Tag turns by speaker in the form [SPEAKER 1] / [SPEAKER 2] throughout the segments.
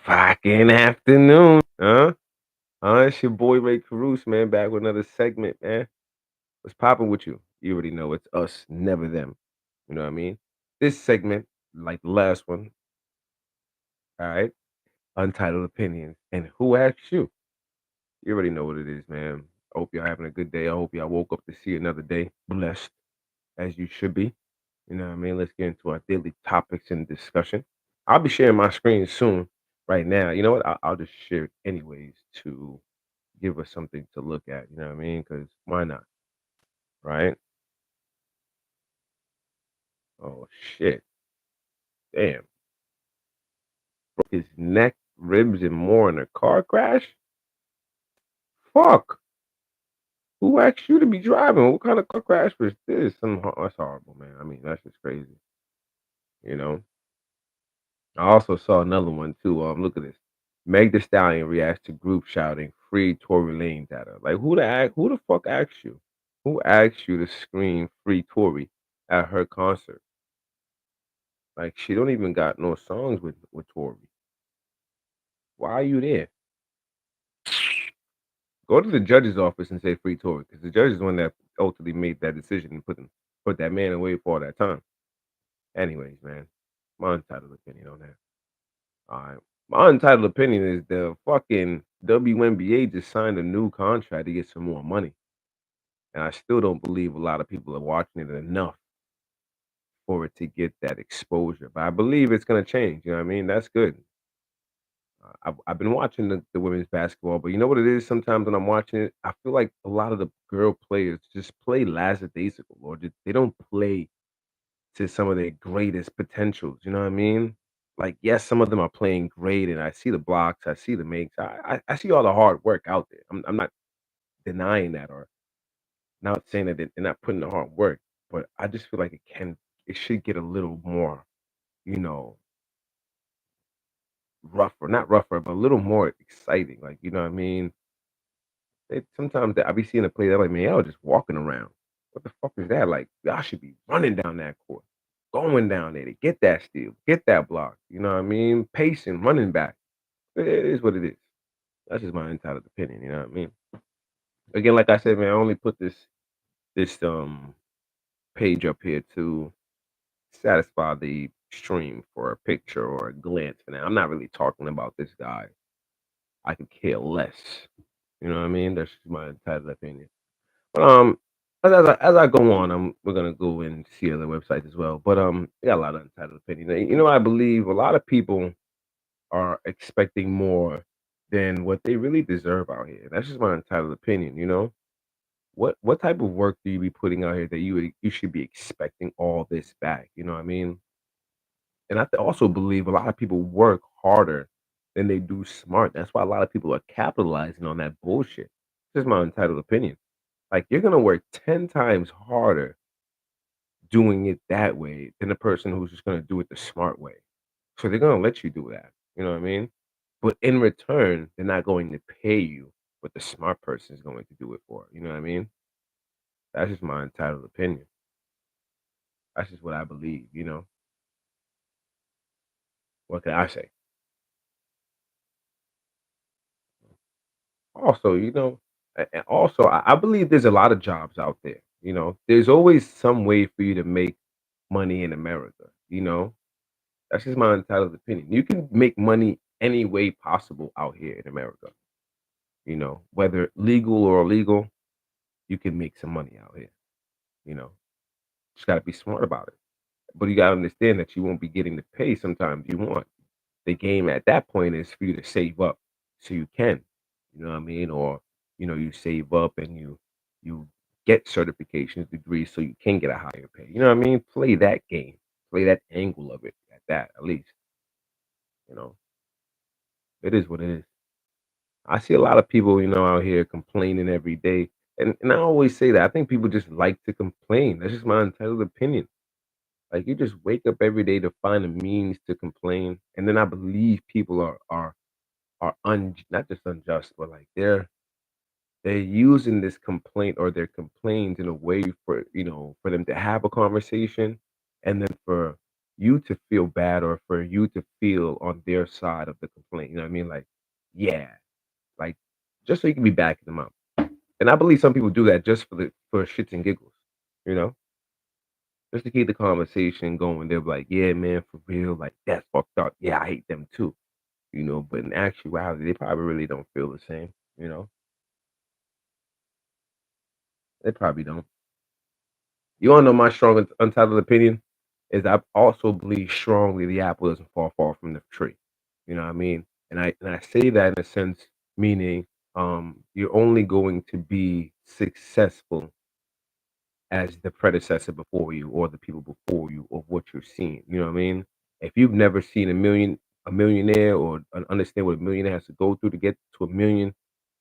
[SPEAKER 1] Fucking afternoon, huh? It's your boy Ray Caruso, man, back with another segment, man. What's popping with you? You already know it's us, never them. You know what I mean? This segment, like the last one, all right, Untitled Opinions and Who Asked You? You already know what it is, man. I hope y'all having a good day. I hope y'all woke up to see another day, blessed as you should be. You know what I mean? Let's get into our daily topics and discussion. I'll be sharing my screen soon. Right now, you know what? I'll just share it anyways to give us something to look at. You know what I mean? Because why not? Right? Oh shit! Damn! Broke his neck, ribs, and more in a car crash. Fuck! Who asked you to be driving? What kind of car crash was this? That's horrible, man. I mean, that's just crazy. You know. I also saw another one too. Look at this. Meg Thee Stallion reacts to group shouting "Free Tory Lanez" at her. Like, who the fuck asked you? Who asked you to scream "Free Tory" at her concert? Like, she don't even got no songs with Tory. Why are you there? Go to the judge's office and say "Free Tory" because the judge is the one that ultimately made that decision and put that man away for all that time. Anyways, man, my untitled opinion on that. All right. My untitled opinion is the fucking WNBA just signed a new contract to get some more money. And I still don't believe a lot of people are watching it enough for it to get that exposure. But I believe it's gonna change. You know what I mean? That's good. I've been watching the women's basketball, but you know what it is? Sometimes when I'm watching it, I feel like a lot of the girl players just play lackadaisical, or just, they don't play to some of their greatest potentials. You know what I mean? Like, yes, some of them are playing great, and I see the blocks, I see the makes, I see all the hard work out there. I'm not denying that or not saying that they're not putting the hard work, but I just feel like it should get a little more, you know, rougher, not rougher, but a little more exciting. Like, you know what I mean? Sometimes I be seeing a play that like, man, y'all just walking around. What the fuck is that? Like, y'all should be running down that court, going down there to get that steal, get that block. You know what I mean? Pacing, running back. It is what it is. That's just my entitled opinion. You know what I mean? Again, like I said, man, I only put this page up here to satisfy the stream for a picture or a glance. And I'm not really talking about this guy. I could care less. You know what I mean? That's just my entitled opinion. But as I go on, we're gonna go and see other websites as well. But I got a lot of entitled opinion. You know, I believe a lot of people are expecting more than what they really deserve out here. That's just my entitled opinion. You know, what type of work do you be putting out here that you should be expecting all this back? You know what I mean? And also believe a lot of people work harder than they do smart. That's why a lot of people are capitalizing on that bullshit. This is my entitled opinion. Like, you're gonna work 10 times harder doing it that way than the person who's just gonna do it the smart way. So they're gonna let you do that. You know what I mean? But in return, they're not going to pay you what the smart person is going to do it for. You know what I mean? That's just my entitled opinion. That's just what I believe, you know. What can I say? Also, you know, and also I believe there's a lot of jobs out there. You know, there's always some way for you to make money in America. You know, that's just my entitled opinion. You can make money any way possible out here in America. You know, whether legal or illegal, you can make some money out here. You know, just got to be smart about it. But you got to understand that you won't be getting the pay sometimes you want. The game at that point is for you to save up so you can, you know what I mean? Or, you know, you save up and you get certifications, degrees so you can get a higher pay. You know what I mean? Play that game. Play that angle of it at that at least. You know. It is what it is. I see a lot of people, you know, out here complaining every day. And I always say that I think people just like to complain. That's just my entitled opinion. Like, you just wake up every day to find a means to complain. And then I believe people are not just unjust, but like they're using this complaint or their complaints in a way for, you know, for them to have a conversation and then for you to feel bad or for you to feel on their side of the complaint. You know what I mean? Like, yeah, like just so you can be backing them up. And I believe some people do that just for shits and giggles, you know, just to keep the conversation going. They're like, yeah, man, for real, like that's fucked up. Yeah, I hate them too, you know. But in actuality, they probably really don't feel the same, you know. They probably don't. You wanna know my strong untitled opinion? Is I also believe strongly the apple doesn't fall far from the tree. You know what I mean? And I say that in a sense, meaning you're only going to be successful as the predecessor before you or the people before you of what you're seeing. You know what I mean? If you've never seen a millionaire or understand what a millionaire has to go through to get to a million,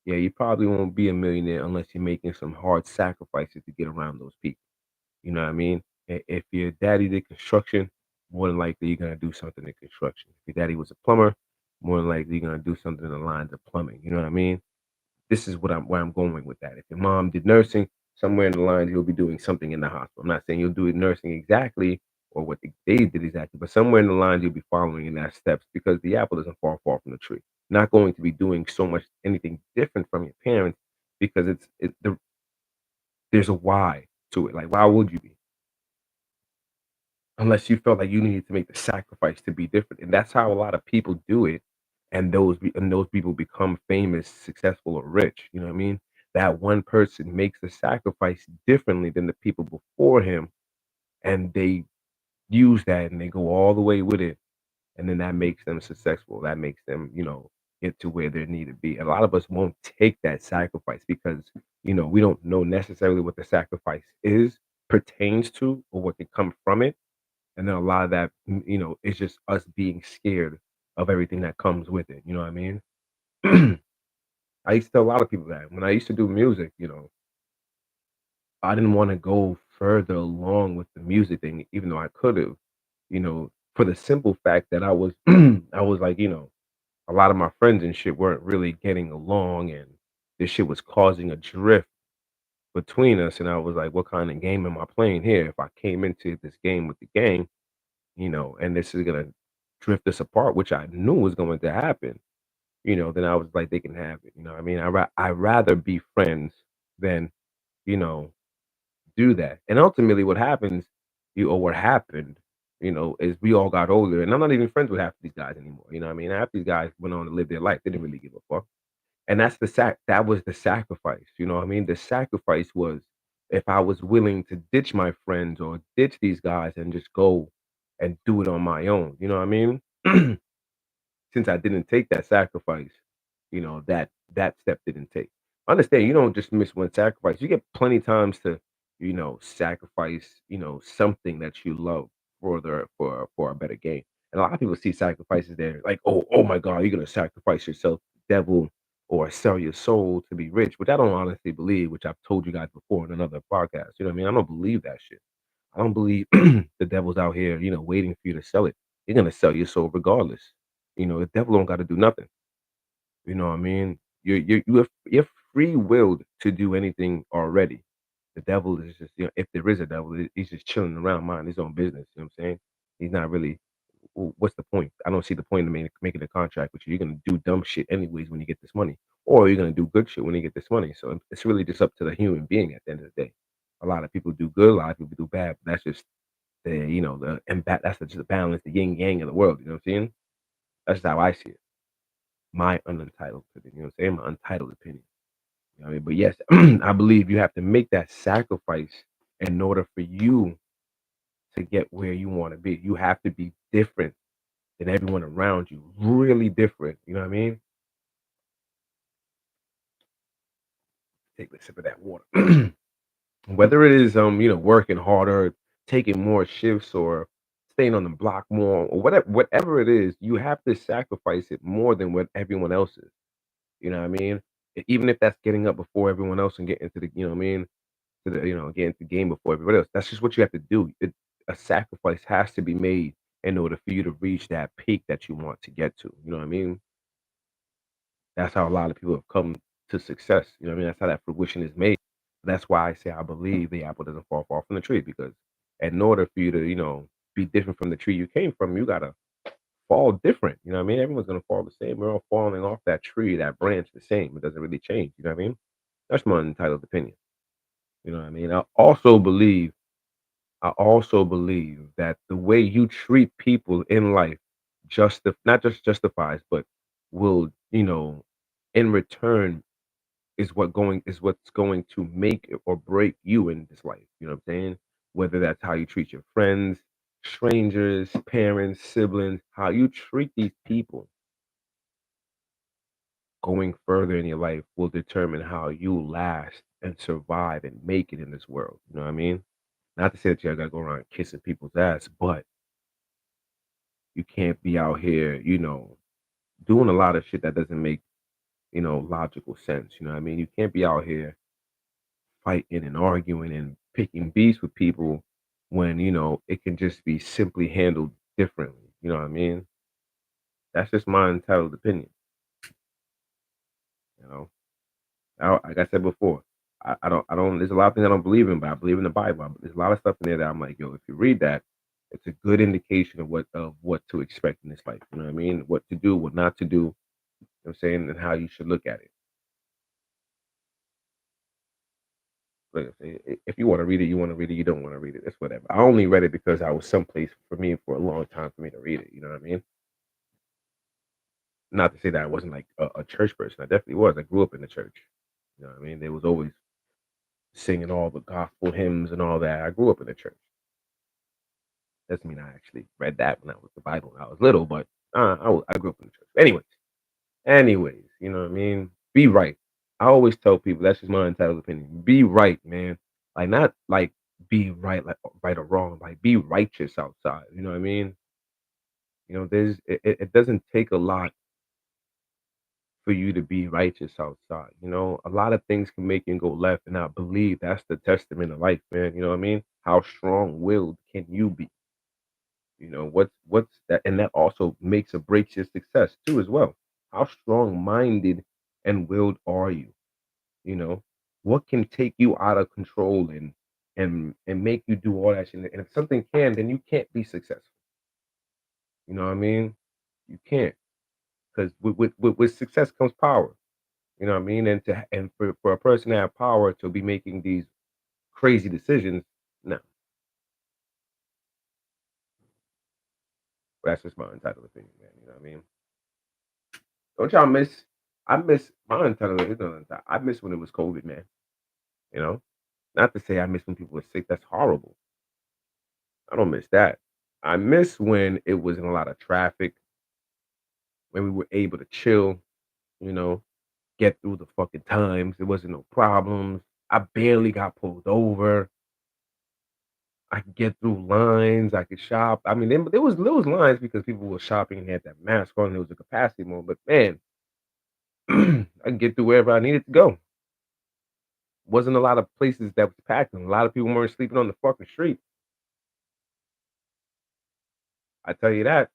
[SPEAKER 1] yeah, you probably won't be a millionaire unless you're making some hard sacrifices to get around those people. You know what I mean? If your daddy did construction, more than likely you're gonna do something in construction. If your daddy was a plumber, more than likely you're gonna do something in the lines of plumbing. You know what I mean? This is what I'm where I'm going with that. If your mom did nursing, somewhere in the lines you'll be doing something in the hospital. I'm not saying you'll do nursing exactly or what they did exactly, but somewhere in the lines you'll be following in that steps because the apple doesn't fall far from the tree. Not going to be doing so much anything different from your parents because there's a why to it. Like why would you be? Unless you felt like you needed to make the sacrifice to be different, and that's how a lot of people do it, and those people become famous, successful, or rich, you know what I mean? That one person makes the sacrifice differently than the people before him, and they use that, and they go all the way with it, and then that makes them successful, that makes them, get to where they need to be. A lot of us won't take that sacrifice because, we don't know necessarily what the sacrifice is, pertains to, or what can come from it. And then a lot of that, is just us being scared of everything that comes with it. You know what I mean? I used to tell a lot of people that when I used to do music, I didn't want to go further along with the music thing, even though I could have, for the simple fact that I was, I was like, a lot of my friends and shit weren't really getting along, and this shit was causing a drift between us. And I was like, what kind of game am I playing here? If I came into this game with the gang, and this is gonna drift us apart, which I knew was going to happen, then I was like, they can have it. You know what I mean? I rather be friends than, you know, do that. And ultimately what happens, or what happened, is we all got older and I'm not even friends with half of these guys anymore. You know what I mean? Half these guys went on to live their life. They didn't really give a fuck. And that was the sacrifice. You know what I mean? The sacrifice was if I was willing to ditch my friends or ditch these guys and just go and do it on my own. You know what I mean? Since I didn't take that sacrifice, that step didn't take. Understand, you don't just miss one sacrifice. You get plenty times to, sacrifice, something that you love for a better game. And a lot of people see sacrifices there like, oh my God, you're gonna sacrifice yourself, to the devil, or sell your soul to be rich, which I don't honestly believe, which I've told you guys before in another podcast. You know what I mean? I don't believe that shit. I don't believe the devil's out here, waiting for you to sell it. You're gonna sell your soul regardless. The devil don't got to do nothing. You know what I mean? You're free willed to do anything already. The devil is just, if there is a devil, he's just chilling around, minding his own business. You know what I'm saying? He's not really. What's the point? I don't see the point of making a contract with you. You're gonna do dumb shit anyways when you get this money, or you're gonna do good shit when you get this money. So it's really just up to the human being at the end of the day. A lot of people do good, a lot of people do bad. But that's just that's just the balance, the yin yang of the world. You know what I'm saying? That's just how I see it. My unentitled opinion. You know what I'm saying? My untitled opinion. You know what I mean? But yes, I believe you have to make that sacrifice in order for you to get where you want to be. You have to be different than everyone around you. Really different. You know what I mean? Take a sip of that water. Whether it is working harder, taking more shifts, or staying on the block more, or whatever it is, you have to sacrifice it more than what everyone else is. You know what I mean? Even if that's getting up before everyone else and getting to the, you know what I mean, to the, getting to the game before everybody else. That's just what you have to do. A sacrifice has to be made in order for you to reach that peak that you want to get to. You know what I mean? That's how a lot of people have come to success. You know what I mean? That's how that fruition is made. That's why I say I believe the apple doesn't fall far from the tree because in order for you to, be different from the tree you came from, you gotta fall different. You know what I mean? Everyone's gonna fall the same. We're all falling off that tree, that branch the same. It doesn't really change. You know what I mean? That's my entitled opinion. You know what I mean? I also believe that the way you treat people in life not just justifies, but will, in return is what's going to make or break you in this life. You know what I'm saying? Whether that's how you treat your friends, strangers, parents, siblings, how you treat these people going further in your life will determine how you last and survive and make it in this world. You know what I mean? Not to say that you gotta go around kissing people's ass, but you can't be out here, doing a lot of shit that doesn't make, logical sense. You know what I mean? You can't be out here fighting and arguing and picking beefs with people when, it can just be simply handled differently. You know what I mean? That's just my entitled opinion, you know. Like I said before, I don't. There's a lot of things I don't believe in, but I believe in the Bible. There's a lot of stuff in there that I'm like, yo, if you read that, it's a good indication of what to expect in this life. You know what I mean? What to do, what not to do. You know what I'm saying, and how you should look at it. But if you want to read it, you want to read it. You don't want to read it. It's whatever. I only read it because I was someplace for me for a long time for me to read it. You know what I mean? Not to say that I wasn't like a church person. I definitely was. I grew up in the church. You know what I mean? There was always singing all the gospel hymns and all that. I grew up in the church. Doesn't mean I actually read that when I was the Bible when I was little, but I grew up in the church. Anyways, you know what I mean? Be right. I always tell people that's just my entitled opinion. Be right, man. Like not like be right, like right or wrong. Like be righteous outside. You know what I mean? It doesn't take a lot for you to be righteous outside. A lot of things can make you go left, and I believe that's the testament of life, man. You know what I mean? How strong willed can you be? What's that, and that also makes or breaks your success too, as well. How strong minded and willed are you? You know, what can take you out of control and make you do all that shit? And if something can, then you can't be successful. You know what I mean? You can't, because with success comes power. You know what I mean? And for a person to have power to be making these crazy decisions, no, that's just my entitled opinion, man. You know what I mean? Don't y'all miss? I miss my entitled. I miss when it was COVID, man. You know, not to say I miss when people were sick. That's horrible. I don't miss that. I miss when it was in a lot of traffic, when we were able to chill. You know, get through the fucking times. There wasn't no problems. I barely got pulled over. I could get through lines. I could shop. I mean, there was lines because people were shopping and had that mask on. There was a capacity mode, but man, I could get through wherever I needed to go. Wasn't a lot of places that was packed, and a lot of people weren't sleeping on the fucking street. I tell you that.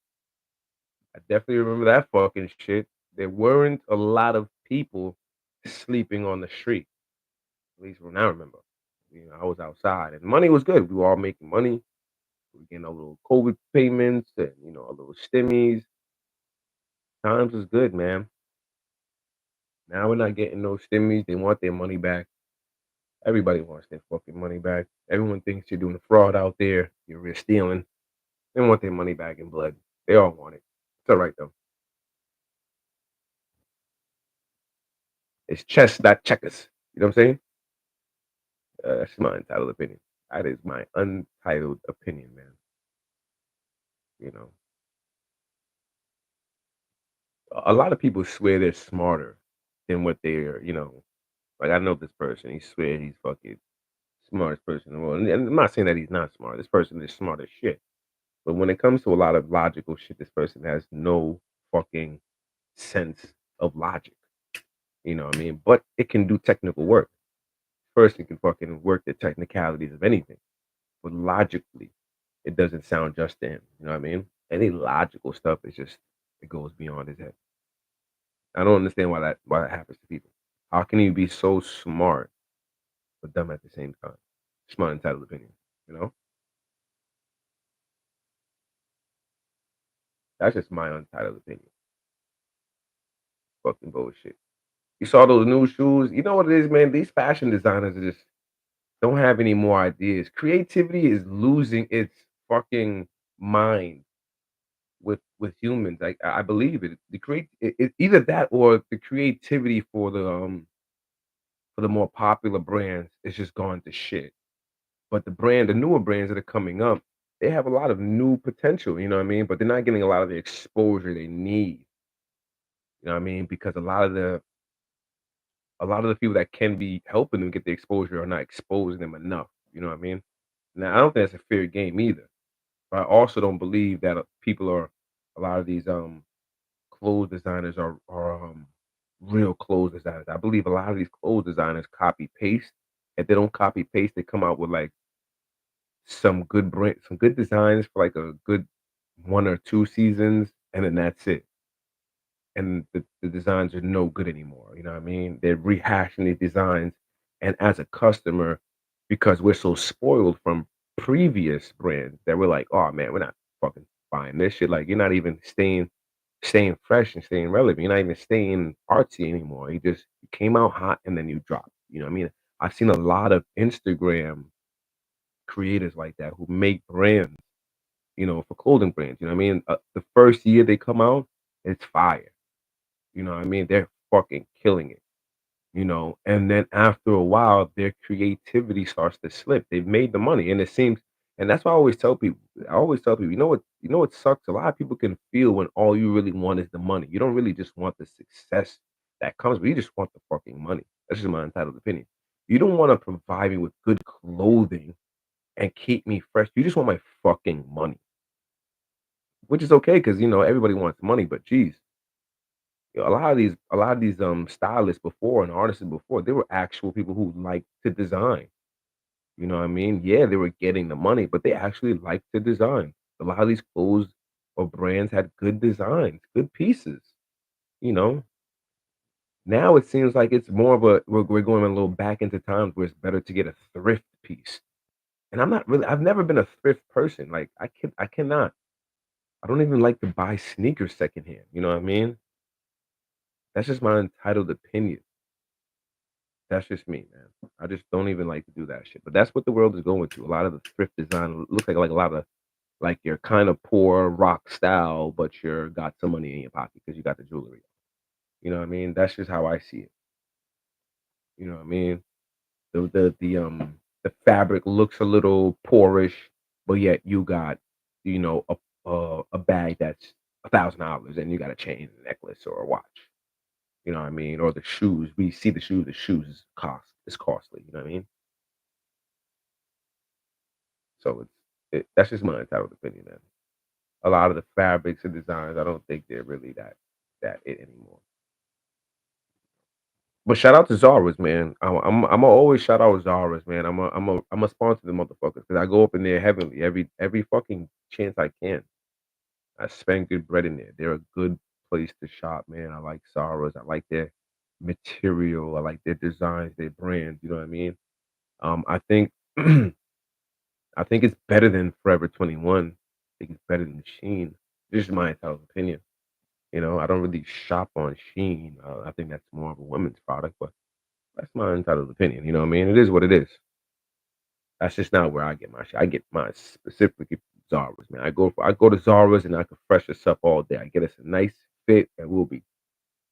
[SPEAKER 1] I definitely remember that fucking shit. There weren't a lot of people sleeping on the street, at least when I remember. I was outside and money was good. We were all making money. We were getting our little COVID payments and our little stimmies. Times was good, man. Now we're not getting no stimmies. They want their money back. Everybody wants their fucking money back. Everyone thinks you're doing a fraud out there. You're stealing. They want their money back in blood. They all want it. It's all right though. It's chess, not checkers. You know what I'm saying? That's my entitled opinion. That is my untitled opinion, man. You know, a lot of people swear they're smarter than what they're. Like I know this person. He swear he's fucking smartest person in the world. And I'm not saying that he's not smart. This person is smart as shit. But when it comes to a lot of logical shit, this person has no fucking sense of logic. You know what I mean? But it can do technical work. Person can fucking work the technicalities of anything. But logically, it doesn't sound just to him. You know what I mean? Any logical stuff is just it goes beyond his head. I don't understand why that happens to people. How can you be so smart but dumb at the same time? It's my entitled opinion. You know? That's just my untitled opinion. Fucking bullshit. You saw those new shoes? You know what it is, man? These fashion designers are just don't have any more ideas. Creativity is losing its fucking mind with humans. Like I believe it. The create it, either that or the creativity for the more popular brands is just gone to shit. But the newer brands that are coming up, they have a lot of new potential, you know what I mean? But they're not getting a lot of the exposure they need, you know what I mean? Because a lot of the people that can be helping them get the exposure are not exposing them enough, you know what I mean? Now, I don't think that's a fair game either. But I also don't believe that people are a lot of these clothes designers are real clothes designers. I believe a lot of these clothes designers copy paste. If they don't copy paste, they come out with like some good designs for like a good 1 or 2 seasons, and then that's it. And the designs are no good anymore. You know what I mean? They're rehashing these designs, and as a customer, because we're so spoiled from previous brands that we're like, oh man, we're not fucking buying this shit. Like you're not even staying fresh and staying relevant. You're not even staying artsy anymore. You came out hot and then you dropped. You know what I mean? I've seen a lot of Instagram creators like that who make brands, for clothing brands. You know what I mean? The first year they come out, it's fire. You know what I mean? They're fucking killing it. And then after a while, their creativity starts to slip. They've made the money, and it seems, and that's why I always tell people. I always tell people, you know what sucks. A lot of people can feel when all you really want is the money. You don't really just want the success that comes, but you just want the fucking money. That's just my entitled opinion. You don't want to provide me with good clothing and keep me fresh. You just want my fucking money, which is okay because everybody wants money. But geez, a lot of these stylists before and artists before, they were actual people who liked to design. You know what I mean? Yeah, they were getting the money, but they actually liked to design. A lot of these clothes or brands had good designs, good pieces. You know, now it seems like it's more of we're going a little back into times where it's better to get a thrift piece. And I've never been a thrift person. Like I cannot. I don't even like to buy sneakers secondhand. You know what I mean? That's just my entitled opinion. That's just me, man. I just don't even like to do that shit. But that's what the world is going to. A lot of the thrift design looks like a lot of like you're kind of poor rock style, but you're got some money in your pocket because you got the jewelry. You know what I mean? That's just how I see it. You know what I mean? The fabric looks a little poorish, but yet you got a bag that's $1,000 and you got a chain, a necklace, or a watch. You know what I mean? Or the shoes. We see the shoes. The shoes is costly. You know what I mean? So that's just my entitled opinion, man. A lot of the fabrics and designs, I don't think they're really that it anymore. But shout out to Zara's, man. I'm always shout out Zara's, man. I'm a sponsor the motherfuckers because I go up in there heavily every fucking chance I can. I spend good bread in there. They're a good place to shop, man. I like Zara's. I like their material. I like their designs, their brands. You know what I mean? I think I think it's better than Forever 21. I think it's better than Sheen. This is my entitled opinion. I don't really shop on Sheen. I think that's more of a women's product, but that's my entitled opinion. You know what I mean? It is what it is. That's just not where I get my shit. I get mine specifically from Zara's, man. I go to Zara's and I can fresh this up all day. I get us a nice fit and we'll be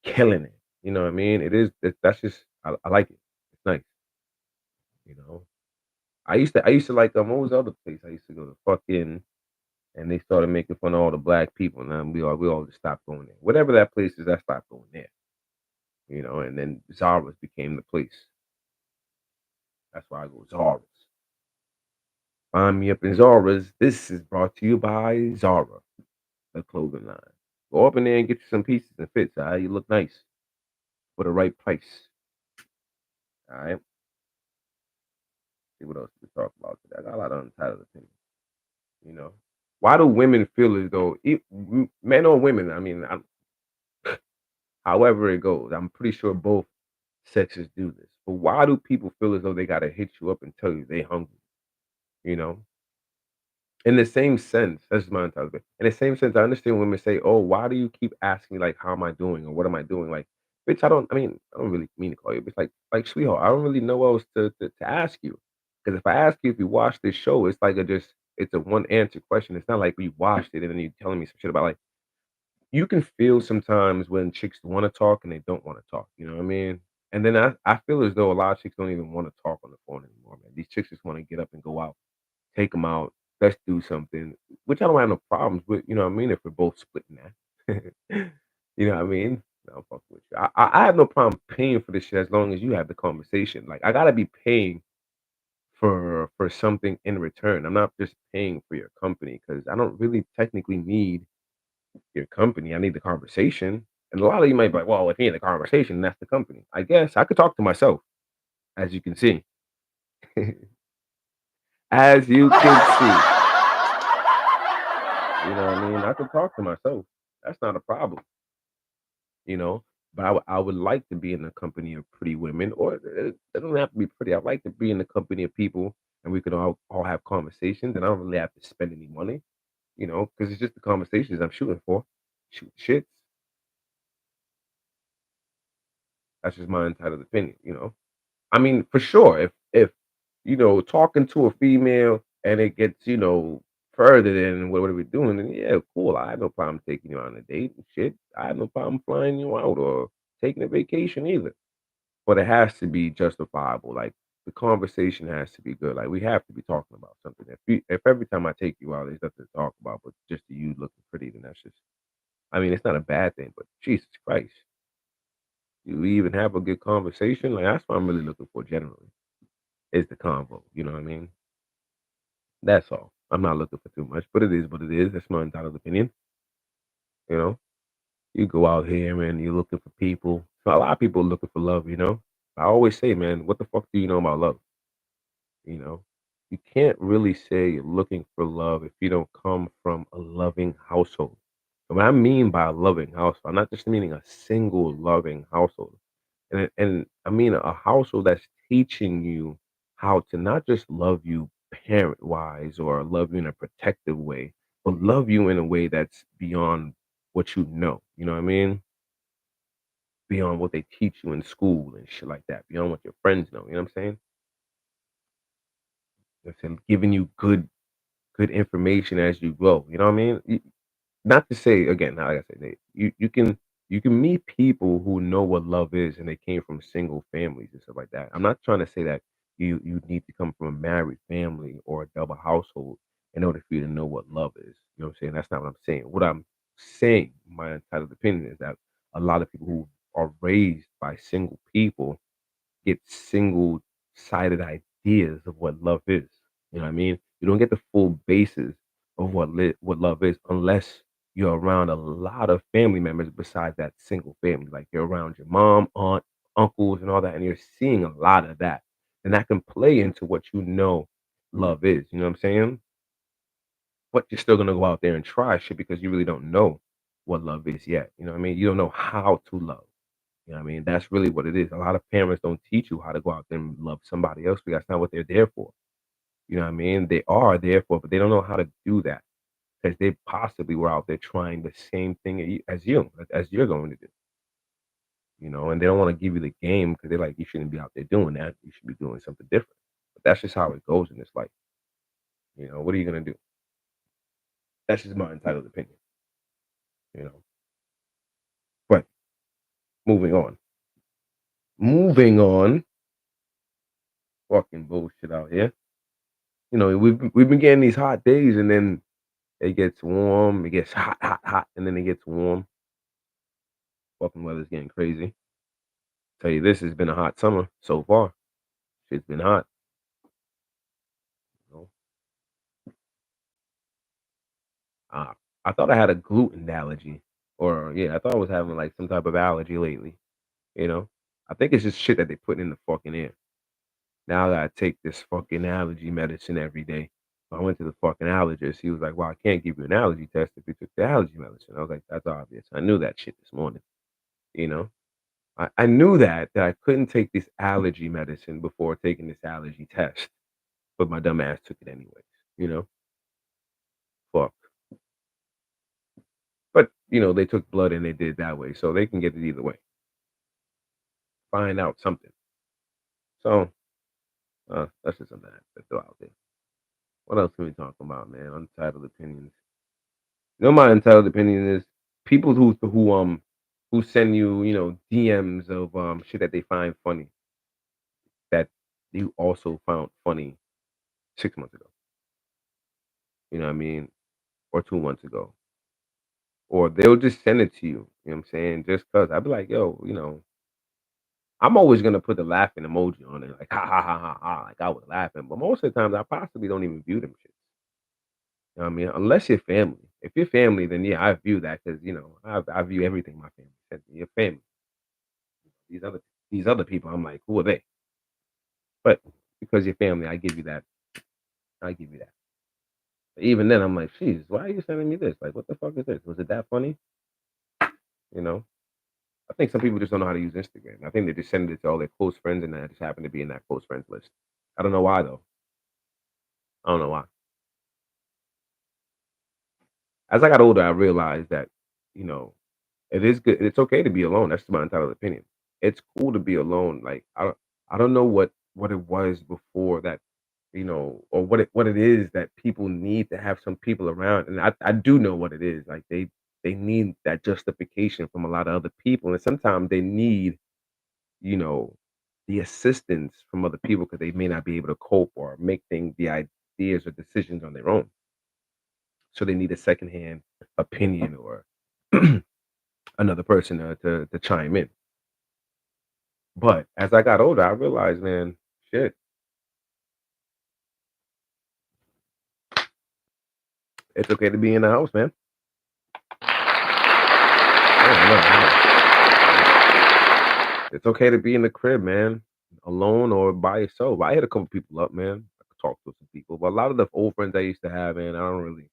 [SPEAKER 1] killing it. You know what I mean? That's just I like it. It's nice. You know. I used to like what was the other place I used to go to? Fucking, and they started making fun of all the black people, and then we all just stopped going there. Whatever that place is, I stopped going there. And then Zara's became the place. That's why I go Zara's. Find me up in Zara's. This is brought to you by Zara, the clothing line. Go up in there and get you some pieces and fits. All right, you look nice for the right price. All right. See what else we talk about today. I got a lot of untitled opinions. You know, why do women feel as though men or women? I mean, however it goes, I'm pretty sure both sexes do this. But why do people feel as though they gotta hit you up and tell you they hungry? You know, In the same sense, that's my mentality. In the same sense, I understand women say, "Oh, why do you keep asking me like how am I doing or what am I doing?" Like, bitch, I don't really mean to call you, bitch. Like sweetheart, I don't really know what else to ask you. Because if I ask you if you watched this show, it's like a just it's a one answer question. It's not like we watched it and then you telling me some shit about like you can feel sometimes when chicks want to talk and they don't want to talk. You know what I mean? And then I feel as though a lot of chicks don't even want to talk on the phone anymore, man. These chicks just want to get up and go out, take them out, let's do something, which I don't have no problems with, you know what I mean, if we're both splitting that. You know what I mean? No, I'm fucking with you. I have no problem paying for this shit as long as you have the conversation. Like, I gotta be paying for something in return. I'm not just paying for your company because I don't really technically need your company. I need the conversation. And a lot of you might be like, well, if you need the conversation, that's the company. I guess I could talk to myself, as you can see. As you can see. You know what I mean? I can talk to myself. That's not a problem, you know? But I would like to be in the company of pretty women, or it doesn't have to be pretty. I'd like to be in the company of people and we could all have conversations and I don't really have to spend any money, because it's just the conversations I'm shooting for. Shoot shits. That's just my entitled opinion. I mean, for sure, if talking to a female and it gets, further than what are we doing, then yeah, cool. I have no problem taking you on a date and shit. I have no problem flying you out or taking a vacation either. But it has to be justifiable. Like the conversation has to be good. Like we have to be talking about something. If every time I take you out, there's nothing to talk about, but just you looking pretty, then that's just. I mean, it's not a bad thing, but Jesus Christ, you even have a good conversation. Like that's what I'm really looking for generally. Is the convo. You know what I mean? That's all. I'm not looking for too much, but it is what it is. That's my entitled opinion. You know, you go out here and you're looking for people. So a lot of people are looking for love. I always say, man, what the fuck do you know about love? You know, you can't really say you're looking for love if you don't come from a loving household. And what I mean by a loving household, I'm not just meaning a single loving household. And I mean a household that's teaching you how to not just love you parent wise or love you in a protective way, but love you in a way that's beyond what you know. You know what I mean? Beyond what they teach you in school and shit like that. Beyond what your friends know. You know what I'm saying? It's giving you good information as you grow. You know what I mean? Not to say again, like I said, you can meet people who know what love is and they came from single families and stuff like that. I'm not trying to say that you need to come from a married family or a double household in order for you to know what love is. You know what I'm saying? That's not what I'm saying. What I'm saying, my entitled opinion, is that a lot of people who are raised by single people get single-sided ideas of what love is. You know what I mean? You don't get the full basis of what love is unless you're around a lot of family members besides that single family. Like you're around your mom, aunt, uncles, and all that, and you're seeing a lot of that. And that can play into what you know love is. You know what I'm saying? But you're still gonna go out there and try shit because you really don't know what love is yet. You know what I mean? You don't know how to love. You know what I mean? That's really what it is. A lot of parents don't teach you how to go out there and love somebody else because that's not what they're there for. You know what I mean? They are there for, but they don't know how to do that because they possibly were out there trying the same thing as you're going to do. And they don't want to give you the game because they're like, you shouldn't be out there doing that. You should be doing something different. But that's just how it goes in this life. What are you gonna do? That's just my entitled opinion. You know. But moving on. Moving on. Fucking bullshit out here. We've been getting these hot days, and then it gets warm. It gets hot, hot, hot, and then it gets warm. Fucking weather's getting crazy. Tell you this has been a hot summer so far. Shit's been hot. You know? Uh, I thought I had a gluten allergy, or yeah, I thought I was having like some type of allergy lately. You know, I think it's just shit that they put in the fucking air. Now that I take this fucking allergy medicine every day. I went to the fucking allergist. He was like, "Well, I can't give you an allergy test if you took the allergy medicine." I was like, "That's obvious. I knew that shit this morning." You know, I knew that I couldn't take this allergy medicine before taking this allergy test, but my dumb ass took it anyways. You know, they took blood and they did it that way, so they can get it either way. Find out something. So, that's just something to throw out there. What else can we talk about, man? Untitled opinions. My untitled opinion is people who send you, DMs of shit that they find funny that you also found funny 6 months ago. You know what I mean? Or 2 months ago. Or they'll just send it to you. You know what I'm saying? Just cause I'd be like, yo, I'm always gonna put the laughing emoji on it, like ha ha ha ha ha, like I was laughing. But most of the times I possibly don't even view them shit. You know what I mean? Unless you're family. If you're family, then yeah, I view that because I view everything my family sends me. Your family. These other these other people, I'm like, who are they? But because you're family, I give you that. I give you that. But even then, I'm like, "Jeez, why are you sending me this? Like, what the fuck is this? Was it that funny?" You know? I think some people just don't know how to use Instagram. I think they just send it to all their close friends, and I just happen to be in that close friends list. I don't know why though. I don't know why. As I got older, I realized that, you know, it is good. It's okay to be alone. That's my entitled opinion. It's cool to be alone. Like I don't know what it was before that, or what it is that people need to have some people around. And I do know what it is. Like they need that justification from a lot of other people, and sometimes they need, you know, the assistance from other people because they may not be able to cope or make the ideas or decisions on their own. So they need a secondhand opinion or another person to chime in. But as I got older, I realized, man, shit, it's okay to be in the house, man. It's okay to be in the crib, man, alone or by yourself. I hit a couple people up, man. I could talk to some people, but a lot of the old friends I used to have, man, I don't really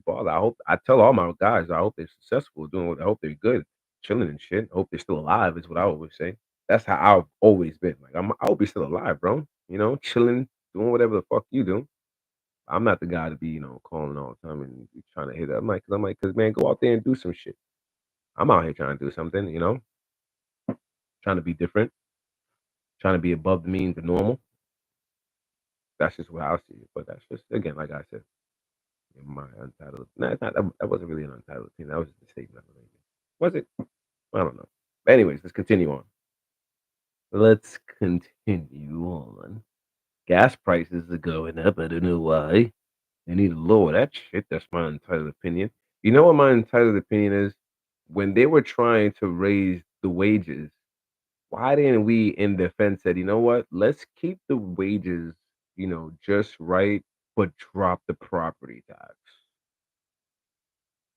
[SPEAKER 1] bother. I tell all my guys, I hope they're successful doing what I hope they're good, chilling and shit. I hope they're still alive is what I always say. That's how I've always been. Like I hope you're still alive, bro. Chilling, doing whatever the fuck you do. I'm not the guy to be, calling all the time and trying to hit up. Cause man, go out there and do some shit. I'm out here trying to do something, trying to be different, trying to be above the means of normal. That's just what I see it. But that's just again, like I said, my untitled. No, it's not. That wasn't really an untitled opinion. That was just a statement. Was it? I don't know. But anyways, let's continue on. Let's continue on. Gas prices are going up. I don't know why. They need to lower that shit. That's my entitled opinion. You know what my entitled opinion is? When they were trying to raise the wages, why didn't we in defense said, you know what? Let's keep the wages, just right, but drop the property tax,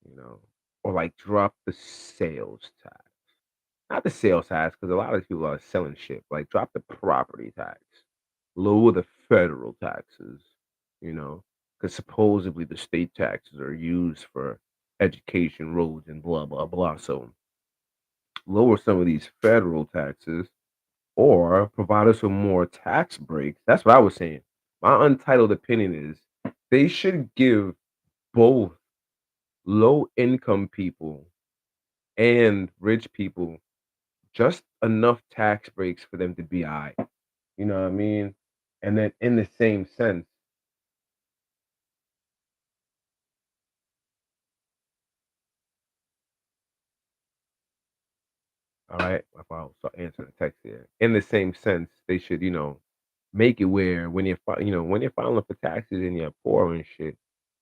[SPEAKER 1] you know, or like drop the sales tax. Not the sales tax, because a lot of people are selling shit. Like drop the property tax, lower the federal taxes, because supposedly the state taxes are used for education, roads, and blah blah blah. So lower some of these federal taxes or provide us with more tax breaks. That's what I was saying. My untitled opinion is they should give both low income people and rich people just enough tax breaks for them to be all right. You know what I mean? And then in the same sense, all right, if I'll answer the text here. In the same sense, they should, make it where when you're filing for taxes and you're poor and shit,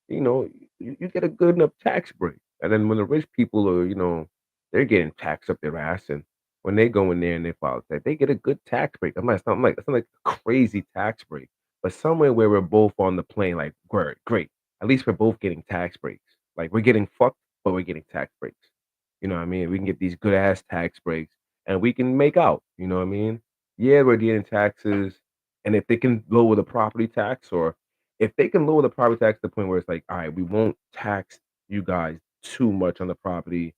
[SPEAKER 1] you know, you get a good enough tax break. And then when the rich people are, they're getting taxed up their ass, and when they go in there and they file tax, they get a good tax break. It's not like a crazy tax break, but somewhere where we're both on the plane, like great, great. At least we're both getting tax breaks. Like we're getting fucked, but we're getting tax breaks. You know what I mean? We can get these good ass tax breaks, and we can make out. You know what I mean? Yeah, we're getting taxes, and if they can lower the property tax or if they can lower the property tax to the point where it's like, all right, we won't tax you guys too much on the property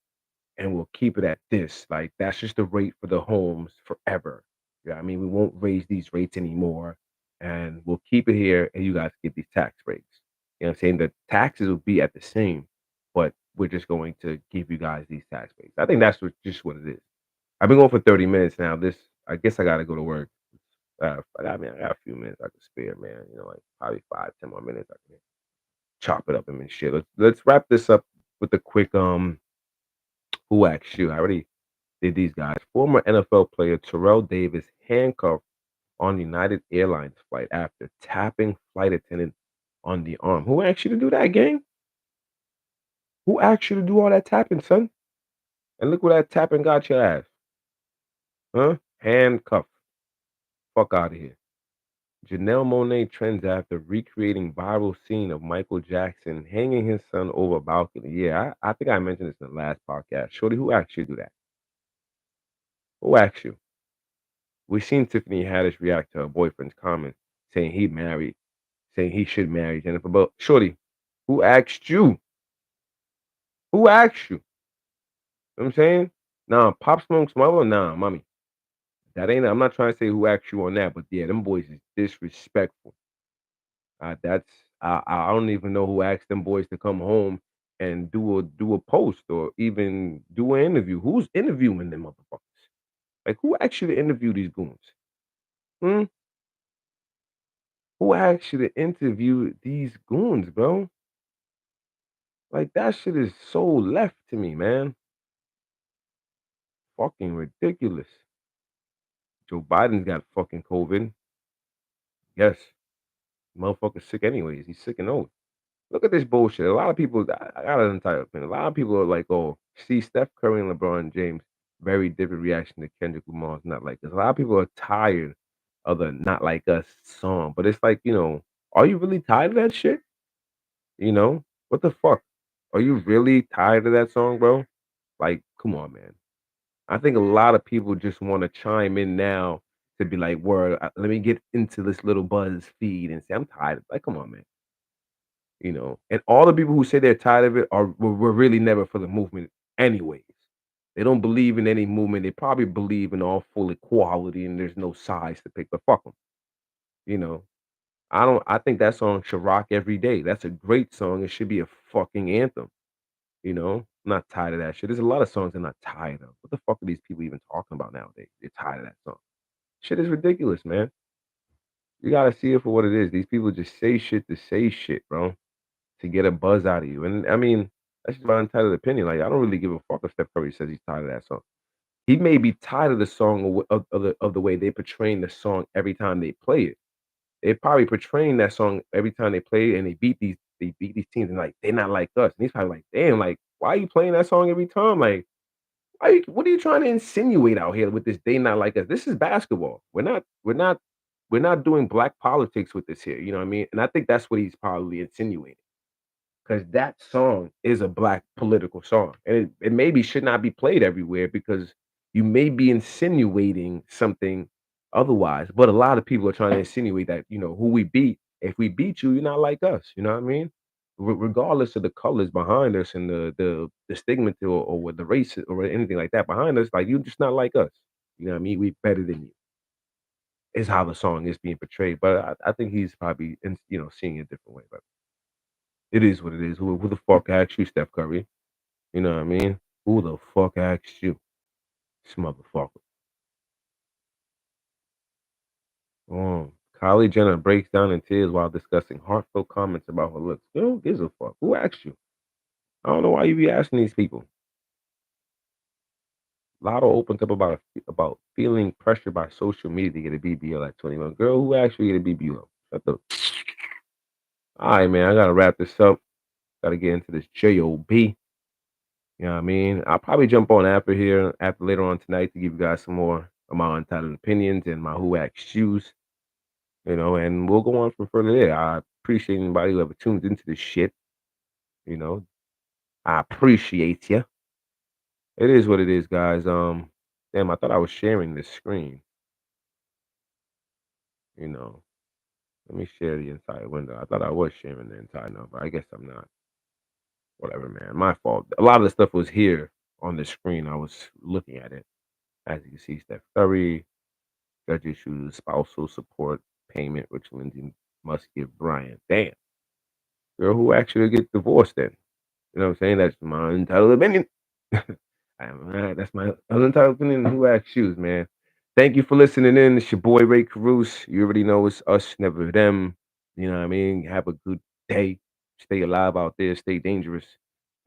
[SPEAKER 1] and we'll keep it at this. Like that's just the rate for the homes forever. Yeah, I mean, we won't raise these rates anymore and we'll keep it here and you guys get these tax breaks. You know what I'm saying? The taxes will be at the same, but we're just going to give you guys these tax breaks. I think that's what it is. I've been going for 30 minutes now. I guess I got to go to work. I got a few minutes I can spare, man. Like probably 5, 10 more minutes. I can chop it up and shit. Let's wrap this up with a quick who asked you. I already did these guys. Former NFL player Terrell Davis handcuffed on United Airlines flight after tapping flight attendant on the arm. Who asked you to do that, gang? Who asked you to do all that tapping, son? And look where that tapping got your ass. Huh? Handcuffed. Fuck out of here. Janelle Monáe trends after recreating viral scene of Michael Jackson hanging his son over a balcony. Yeah, I think I mentioned this in the last podcast. Shorty, who asked you to do that? Who asked you? We seen Tiffany Haddish react to her boyfriend's comment saying he married, saying he should marry Jennifer. But Shorty, who asked you? Who asked you? You know what I'm saying? Nah, Pop Smoke's mother, nah, mommy. That ain't I'm not trying to say who asked you on that, but yeah, them boys is disrespectful. That's I don't even know who asked them boys to come home and do a post or even do an interview. Who's interviewing them motherfuckers? Like who asked you to interview these goons? Hmm? Who asked you to interview these goons, bro? Like that shit is so left to me, man. Fucking ridiculous. Joe Biden's got fucking COVID. Yes. Motherfucker's sick anyways. He's sick and old. Look at this bullshit. A lot of people, I got an entire opinion. A lot of people are like, oh, see, Steph Curry and LeBron James, very different reaction to Kendrick Lamar's Not Like Us. A lot of people are tired of the Not Like Us song. But it's like, are you really tired of that shit? What the fuck? Are you really tired of that song, bro? Like, come on, man. I think a lot of people just want to chime in now to be like, word, let me get into this little buzz feed and say, I'm tired. Like, come on, man. And all the people who say they're tired of it were really never for the movement anyways. They don't believe in any movement. They probably believe in all full equality and there's no sides to pick, but fuck them. You know, I think that song should rock every day. That's a great song. It should be a fucking anthem. I'm not tired of that shit. There's a lot of songs I'm not tired of. What the fuck are these people even talking about nowadays? They're tired of that song. Shit is ridiculous, man. You gotta see it for what it is. These people just say shit to say shit, bro, to get a buzz out of you. And I mean, that's just my untitled opinion. Like, I don't really give a fuck if Steph Curry says he's tired of that song. He may be tired of the song of the way they portraying the song every time they play it. They're probably portraying that song every time they play it, and they beat these teams, and like they're not like us. And he's probably like, damn, like why are you playing that song every time? Like, what are you trying to insinuate out here with this? They not like us. This is basketball. We're not doing black politics with this here. You know what I mean? And I think that's what he's probably insinuating. Because that song is a black political song, and it maybe should not be played everywhere because you may be insinuating something otherwise. But a lot of people are trying to insinuate that who we beat. If we beat you, you're not like us. You know what I mean? Regardless of the colors behind us and the stigma or with the race or anything like that behind us, like you're just not like us. You know what I mean? We better than you. Is how the song is being portrayed. But I think he's probably seeing it a different way. But it is what it is. Who the fuck asked you, Steph Curry? You know what I mean? Who the fuck asked you? This motherfucker. Kylie Jenner breaks down in tears while discussing heartfelt comments about her looks. Who gives a fuck? Who asked you? I don't know why you be asking these people. Lotto opens up about feeling pressured by social media to get a BBL at 21. Girl, who asked you to get a BBL? Shut the. All right, man. I gotta wrap this up. Gotta get into this job. You know what I mean? I'll probably jump on after later on tonight to give you guys some more of my untitled opinions and my who asked shoes. And we'll go on from further there. I appreciate anybody who ever tunes into this shit. You know, I appreciate you. It is what it is, guys. Damn, I thought I was sharing this screen. You know, let me share the entire window. I thought I was sharing the entire number. I guess I'm not. Whatever, man. My fault. A lot of the stuff was here on the screen. I was looking at it. As you can see, Steph Curry, judge issues spousal support payment, which Lindsay must give Brian. Damn. Girl, who actually get divorced then? You know what I'm saying? That's my untitled opinion. That's my untitled opinion. Who asked shoes, man? Thank you for listening in. It's your boy Ray Caruso. You already know it's us, never them. You know what I mean? Have a good day. Stay alive out there. Stay dangerous.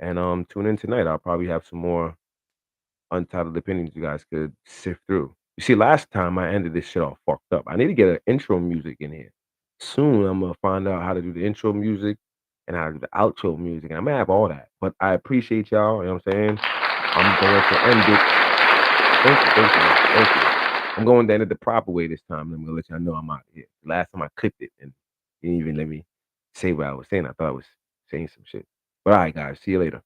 [SPEAKER 1] And tune in tonight. I'll probably have some more untitled opinions you guys could sift through. You see, last time I ended this shit all fucked up. I need to get an intro music in here. Soon I'm gonna find out how to do the intro music and how to do the outro music. And I'm gonna have all that. But I appreciate y'all. You know what I'm saying? I'm going to end it. Thank you. I'm going to end it the proper way this time. I'm gonna let y'all know I'm out of here. Last time I clipped it and you didn't even let me say what I was saying. I thought I was saying some shit. But all right, guys. See you later.